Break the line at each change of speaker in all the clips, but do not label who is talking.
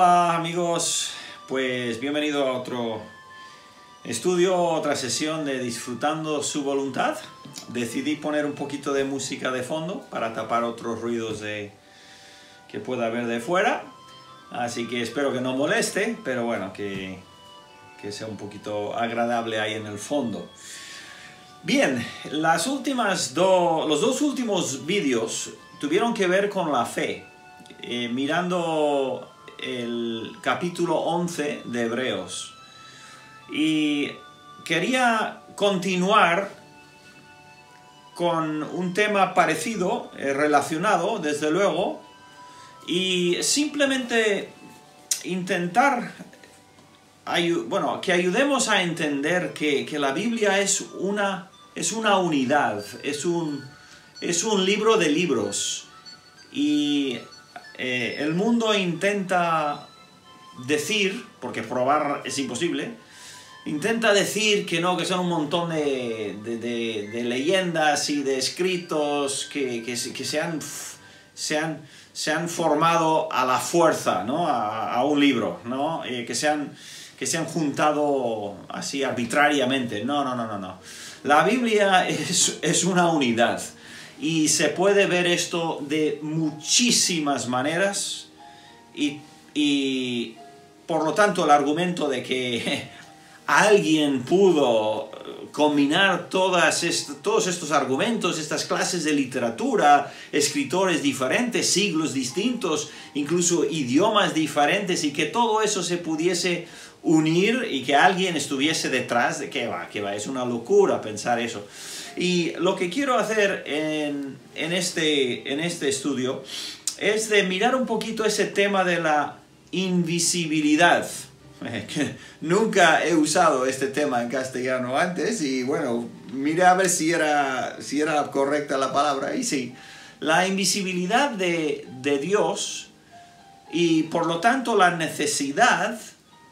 Hola amigos, pues bienvenido a otro estudio, otra sesión de Disfrutando su Voluntad. Decidí poner un poquito de música de fondo para tapar otros ruidos que pueda haber de fuera. Así que espero que no moleste, pero bueno, que sea un poquito agradable ahí en el fondo. Bien, los dos últimos vídeos tuvieron que ver con la fe. Mirando el capítulo 11 de Hebreos. Y quería continuar con un tema parecido, relacionado, desde luego, y simplemente intentar, que ayudemos a entender que la Biblia es una unidad, es un libro de libros. Y el mundo intenta decir, porque probar es imposible, intenta decir que no, que son un montón de leyendas y de escritos que se han formado a la fuerza, ¿no? a un libro, ¿no? Que se han juntado así arbitrariamente. No. La Biblia es una unidad. Y se puede ver esto de muchísimas maneras y por lo tanto el argumento de que alguien pudo combinar todos estos argumentos, estas clases de literatura, escritores diferentes, siglos distintos, incluso idiomas diferentes, y que todo eso se pudiese unir y que alguien estuviese detrás, de que va, es una locura pensar eso. Y lo que quiero hacer en este estudio es de mirar un poquito ese tema de la invisibilidad. Que nunca he usado este tema en castellano antes y bueno, miré a ver si era correcta la palabra. Y sí, la invisibilidad de Dios y por lo tanto la necesidad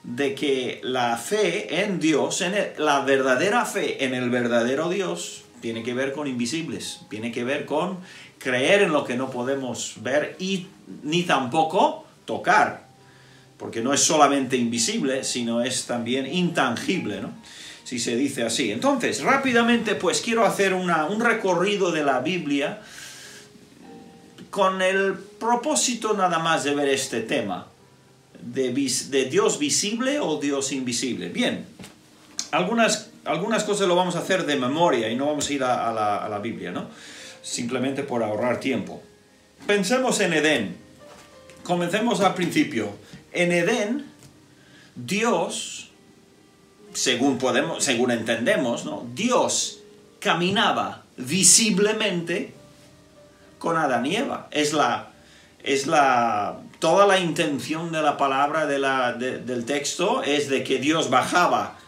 de que la fe en Dios, la verdadera fe en el verdadero Dios, tiene que ver con invisibles, tiene que ver con creer en lo que no podemos ver y ni tampoco tocar, porque no es solamente invisible, sino es también intangible, ¿no? Si se dice así. Entonces, rápidamente, pues quiero hacer un recorrido de la Biblia con el propósito nada más de ver este tema de Dios visible o Dios invisible. Bien, algunas cosas lo vamos a hacer de memoria y no vamos a ir a la Biblia, ¿no? Simplemente por ahorrar tiempo. Pensemos en Edén. Comencemos al principio. En Edén, Dios, según entendemos, ¿no? Dios caminaba visiblemente con Adán y Eva. Toda la intención de la palabra del texto es de que Dios bajaba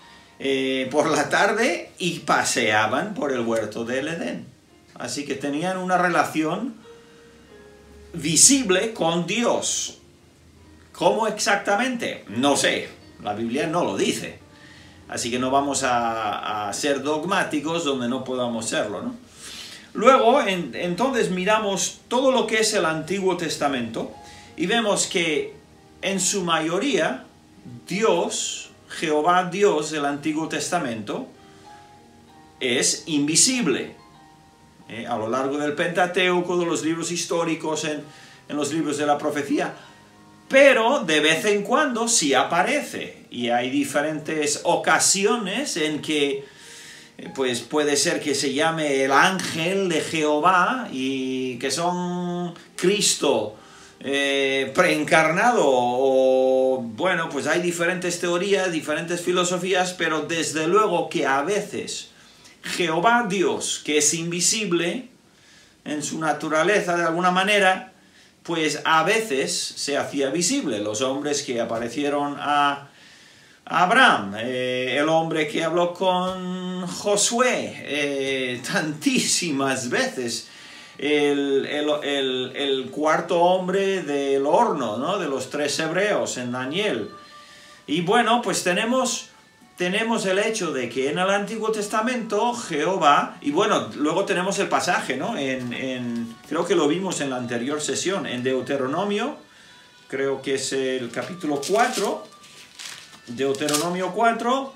por la tarde y paseaban por el huerto del Edén. Así que tenían una relación visible con Dios. ¿Cómo exactamente? No sé, la Biblia no lo dice. Así que no vamos a ser dogmáticos donde no podamos serlo, ¿no? Luego, entonces miramos todo lo que es el Antiguo Testamento y vemos que en su mayoría Dios, Jehová Dios del Antiguo Testamento, es invisible. A lo largo del Pentateuco, de los libros históricos, en los libros de la profecía, pero de vez en cuando sí aparece. Y hay diferentes ocasiones en que pues puede ser que se llame el ángel de Jehová y que son Cristo preencarnado, o bueno, pues hay diferentes teorías, diferentes filosofías, pero desde luego que a veces Jehová Dios, que es invisible en su naturaleza de alguna manera, pues a veces se hacía visible. Los hombres que aparecieron a Abraham, el hombre que habló con Josué tantísimas veces, el cuarto hombre del horno, ¿no? De los 3 hebreos en Daniel. Y bueno, pues tenemos el hecho de que en el Antiguo Testamento Jehová, y bueno, luego tenemos el pasaje, ¿no? Creo que lo vimos en la anterior sesión, en Deuteronomio creo que es el capítulo 4, Deuteronomio 4,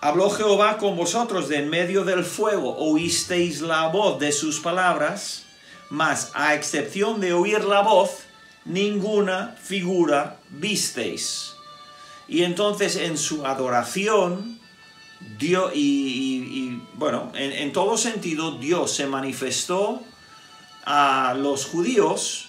habló Jehová con vosotros de en medio del fuego, oísteis la voz de sus palabras, mas a excepción de oír la voz, ninguna figura visteis. Y entonces en su adoración, Dios, bueno, en todo sentido, Dios se manifestó a los judíos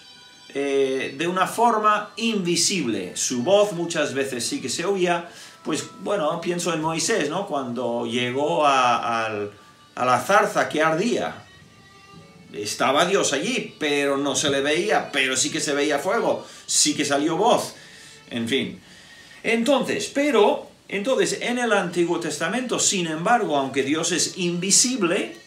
de una forma invisible. Su voz muchas veces sí que se oía. Pues bueno, pienso en Moisés, ¿no? Cuando llegó a la zarza que ardía. Estaba Dios allí, pero no se le veía, pero sí que se veía fuego, sí que salió voz, en fin. Entonces, en el Antiguo Testamento, sin embargo, aunque Dios es invisible,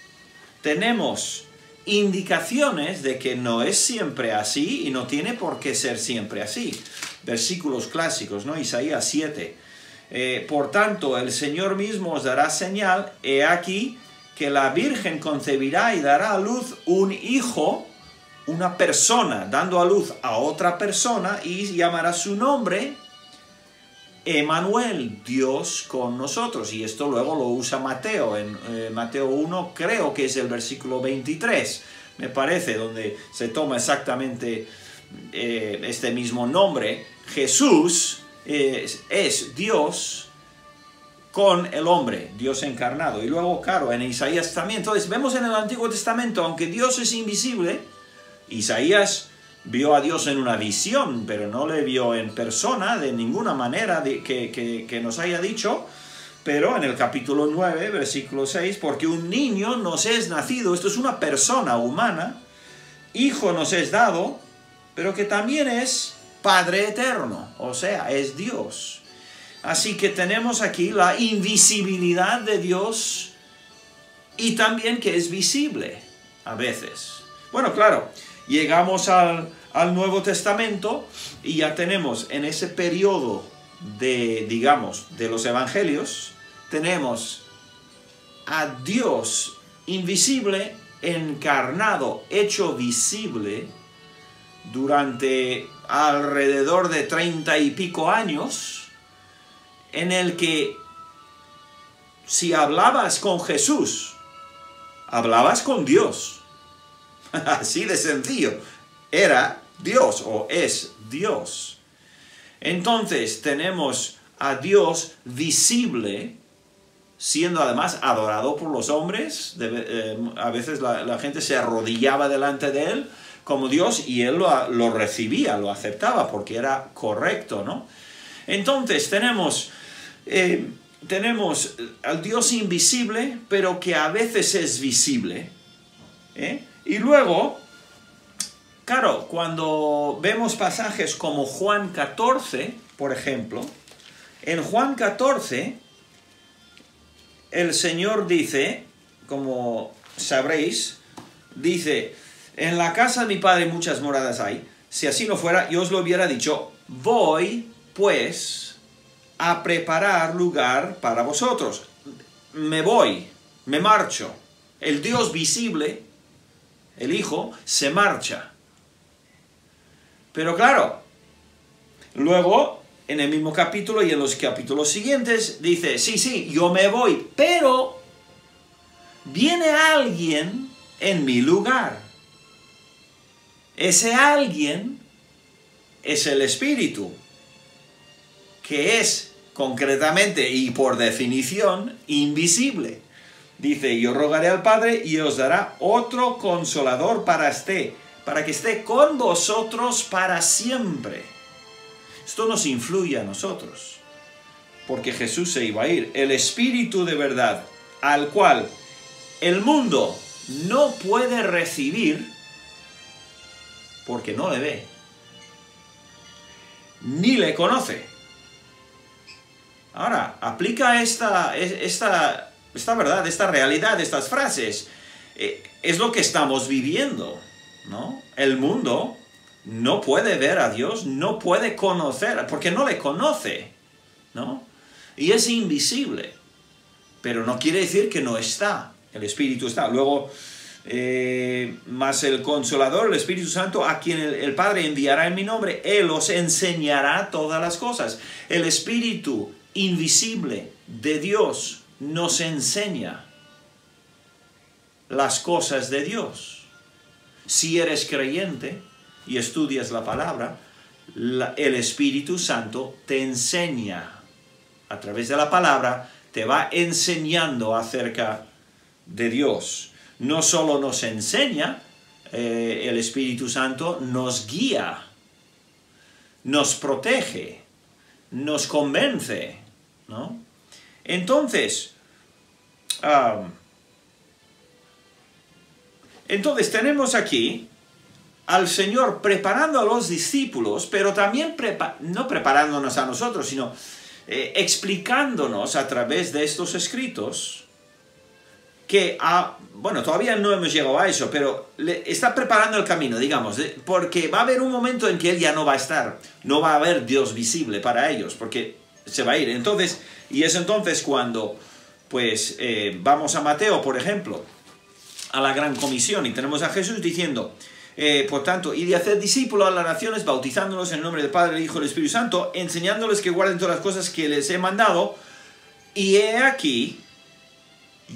tenemos indicaciones de que no es siempre así y no tiene por qué ser siempre así. Versículos clásicos, ¿no? Isaías 7. Por tanto, el Señor mismo os dará señal, he aquí que la Virgen concebirá y dará a luz un hijo, una persona, dando a luz a otra persona, y llamará su nombre Emmanuel, Dios con nosotros. Y esto luego lo usa Mateo, en Mateo 1, creo que es el versículo 23, me parece, donde se toma exactamente este mismo nombre. Jesús es Dios con el hombre, Dios encarnado. Y luego, claro, en Isaías también. Entonces, vemos en el Antiguo Testamento, aunque Dios es invisible, Isaías vio a Dios en una visión, pero no le vio en persona de ninguna manera que nos haya dicho. Pero en el capítulo 9, versículo 6, porque un niño nos es nacido, esto es una persona humana, hijo nos es dado, pero que también es Padre eterno, o sea, es Dios. Así que tenemos aquí la invisibilidad de Dios y también que es visible a veces. Bueno, claro, llegamos al Nuevo Testamento y ya tenemos en ese periodo de, digamos, de los evangelios, tenemos a Dios invisible, encarnado, hecho visible durante alrededor de 30 y pico años, en el que si hablabas con Jesús, hablabas con Dios. Así de sencillo. Era Dios o es Dios. Entonces tenemos a Dios visible, siendo además adorado por los hombres. A veces la gente se arrodillaba delante de él como Dios y él lo recibía, lo aceptaba porque era correcto, ¿no? Entonces tenemos al Dios invisible, pero que a veces es visible. Y luego, claro, cuando vemos pasajes como Juan 14, por ejemplo, en Juan 14, el Señor dice, como sabréis, dice, en la casa de mi Padre muchas moradas hay, si así no fuera, yo os lo hubiera dicho, voy, pues, a preparar lugar para vosotros. Me voy, me marcho. El Dios visible, el Hijo, se marcha. Pero claro, luego, en el mismo capítulo y en los capítulos siguientes, dice, sí, yo me voy, pero viene alguien en mi lugar. Ese alguien es el Espíritu, que es concretamente y por definición invisible. Dice, yo rogaré al Padre y os dará otro consolador para que esté con vosotros para siempre. Esto nos influye a nosotros, porque Jesús se iba a ir. El Espíritu de verdad, al cual el mundo no puede recibir, porque no le ve, ni le conoce. Ahora, aplica esta verdad, esta realidad, estas frases. Es lo que estamos viviendo, ¿no? El mundo no puede ver a Dios, no puede conocer, porque no le conoce, ¿no? Y es invisible. Pero no quiere decir que no está. El Espíritu está. Luego Mas el Consolador, el Espíritu Santo, a quien el Padre enviará en mi nombre, Él os enseñará todas las cosas. El Espíritu invisible de Dios nos enseña las cosas de Dios. Si eres creyente y estudias la palabra, el Espíritu Santo te enseña. A través de la palabra te va enseñando acerca de Dios. No solo nos enseña, el Espíritu Santo nos guía, nos protege, nos convence, ¿no? Entonces tenemos aquí al Señor preparando a los discípulos, pero también no preparándonos a nosotros, sino explicándonos a través de estos escritos que, bueno, todavía no hemos llegado a eso, pero está preparando el camino, digamos, porque va a haber un momento en que Él ya no va a estar, no va a haber Dios visible para ellos, porque se va a ir. Entonces, y es entonces cuando, pues, vamos a Mateo, por ejemplo, a la Gran Comisión, y tenemos a Jesús diciendo, por tanto, id y haced discípulos a las naciones, bautizándolos en el nombre del Padre, del Hijo y del Espíritu Santo, enseñándoles que guarden todas las cosas que les he mandado, y he aquí,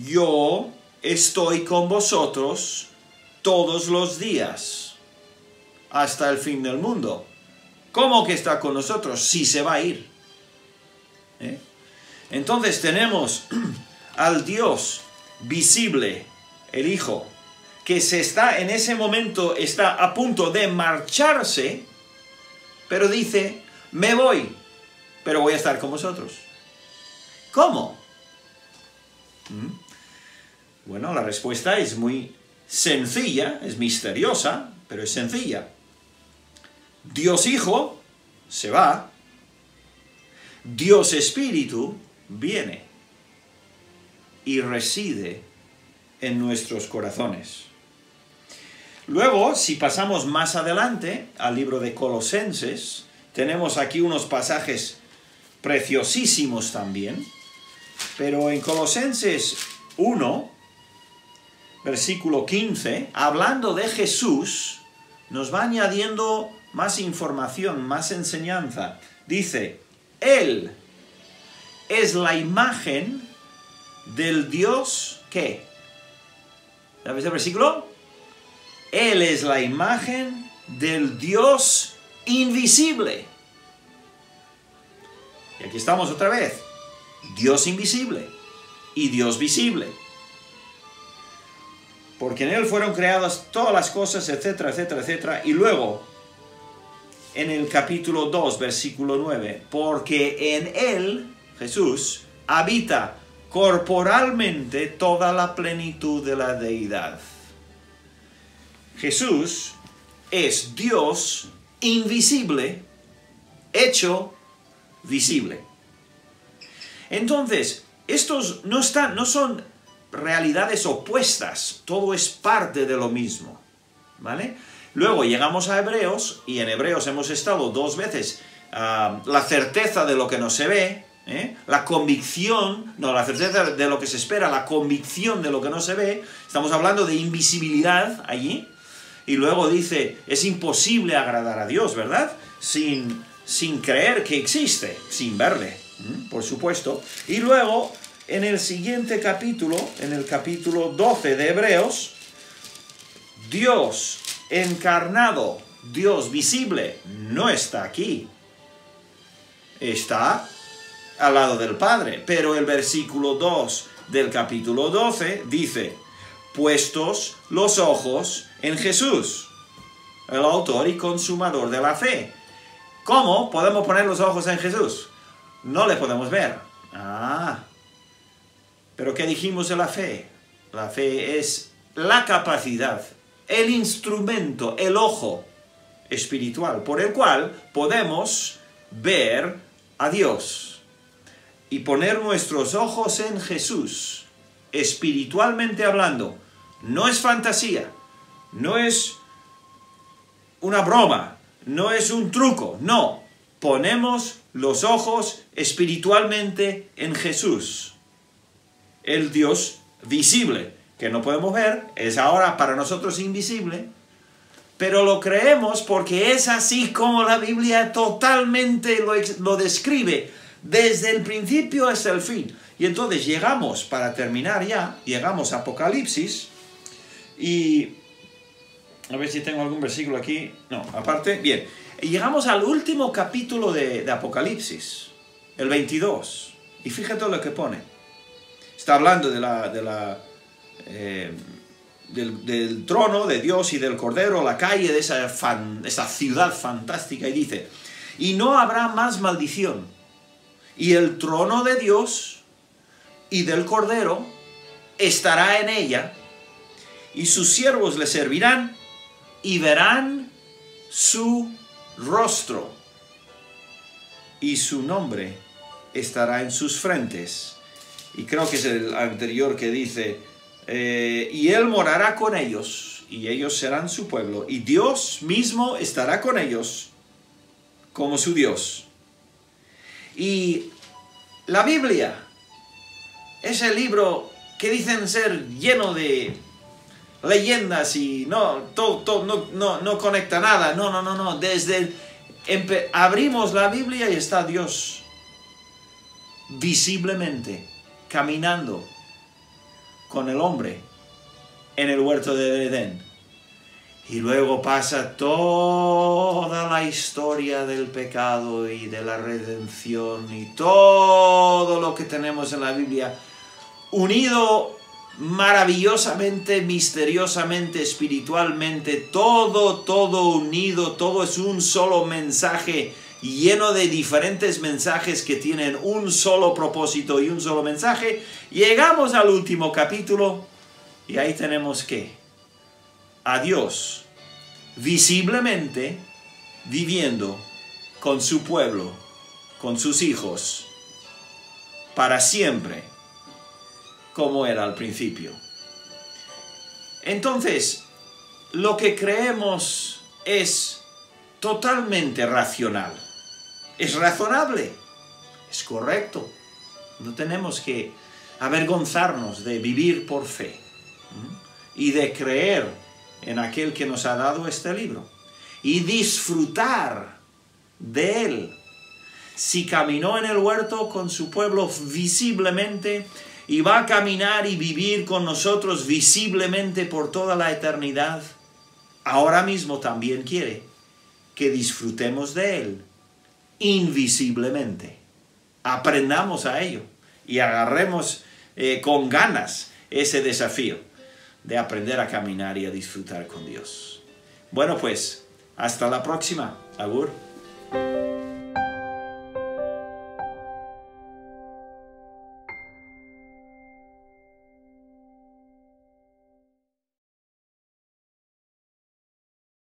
yo estoy con vosotros todos los días, hasta el fin del mundo. ¿Cómo que está con nosotros? Si se va a ir. Entonces tenemos al Dios visible, el Hijo, que en ese momento está a punto de marcharse, pero dice, me voy, pero voy a estar con vosotros. ¿Cómo? Bueno, la respuesta es muy sencilla, es misteriosa, pero es sencilla. Dios Hijo se va, Dios Espíritu viene y reside en nuestros corazones. Luego, si pasamos más adelante al libro de Colosenses, tenemos aquí unos pasajes preciosísimos también, pero en Colosenses 1, versículo 15, hablando de Jesús, nos va añadiendo más información, más enseñanza. Dice, Él es la imagen del Dios, ¿qué? ¿Sabes el versículo? Él es la imagen del Dios invisible. Y aquí estamos otra vez. Dios invisible y Dios visible. Porque en Él fueron creadas todas las cosas, etcétera, etcétera, etcétera. Y luego, en el capítulo 2, versículo 9, porque en Él, Jesús, habita corporalmente toda la plenitud de la deidad. Jesús es Dios invisible, hecho visible. Entonces, estos no son realidades opuestas, todo es parte de lo mismo, ¿vale? Luego llegamos a Hebreos, y en Hebreos hemos estado 2 veces, la certeza de lo que no se ve, la convicción, no, la certeza de lo que se espera, la convicción de lo que no se ve, estamos hablando de invisibilidad allí, y luego dice, es imposible agradar a Dios, ¿verdad? Sin creer que existe, sin verle, por supuesto. Y luego, en el siguiente capítulo, en el capítulo 12 de Hebreos, Dios encarnado, Dios visible, no está aquí. Está al lado del Padre. Pero el versículo 2 del capítulo 12 dice, puestos los ojos en Jesús, el autor y consumador de la fe. ¿Cómo podemos poner los ojos en Jesús? No le podemos ver. Pero ¿qué dijimos de la fe? La fe es la capacidad, el instrumento, el ojo espiritual, por el cual podemos ver a Dios y poner nuestros ojos en Jesús, espiritualmente hablando. No es fantasía, no es una broma, no es un truco, no. Ponemos los ojos espiritualmente en Jesús, el Dios visible, que no podemos ver, es ahora para nosotros invisible, pero lo creemos porque es así como la Biblia totalmente lo describe, desde el principio hasta el fin. Y entonces llegamos, para terminar ya, llegamos a Apocalipsis, y a ver si tengo algún versículo aquí, no, aparte, bien, llegamos al último capítulo de Apocalipsis, el 22, y fíjate lo que pone. Está hablando del trono de Dios y del Cordero, la calle de esa ciudad fantástica, y dice, y no habrá más maldición, y el trono de Dios y del Cordero estará en ella, y sus siervos le servirán, y verán su rostro, y su nombre estará en sus frentes. Y creo que es el anterior que dice, y él morará con ellos, y ellos serán su pueblo, y Dios mismo estará con ellos como su Dios. Y la Biblia es el libro que dicen ser lleno de leyendas y no conecta nada. No. Abrimos la Biblia y está Dios visiblemente caminando con el hombre en el huerto de Edén. Y luego pasa toda la historia del pecado y de la redención y todo lo que tenemos en la Biblia, unido maravillosamente, misteriosamente, espiritualmente, todo unido, todo es un solo mensaje, lleno de diferentes mensajes que tienen un solo propósito y un solo mensaje. Llegamos al último capítulo y ahí tenemos que a Dios visiblemente viviendo con su pueblo, con sus hijos, para siempre, como era al principio. Entonces, lo que creemos es totalmente racional. Es razonable, es correcto. No tenemos que avergonzarnos de vivir por fe y de creer en aquel que nos ha dado este libro y disfrutar de él. Si caminó en el huerto con su pueblo visiblemente y va a caminar y vivir con nosotros visiblemente por toda la eternidad, ahora mismo también quiere que disfrutemos de él invisiblemente. Aprendamos a ello y agarremos con ganas ese desafío de aprender a caminar y a disfrutar con Dios. Bueno, pues, hasta la próxima. Agur.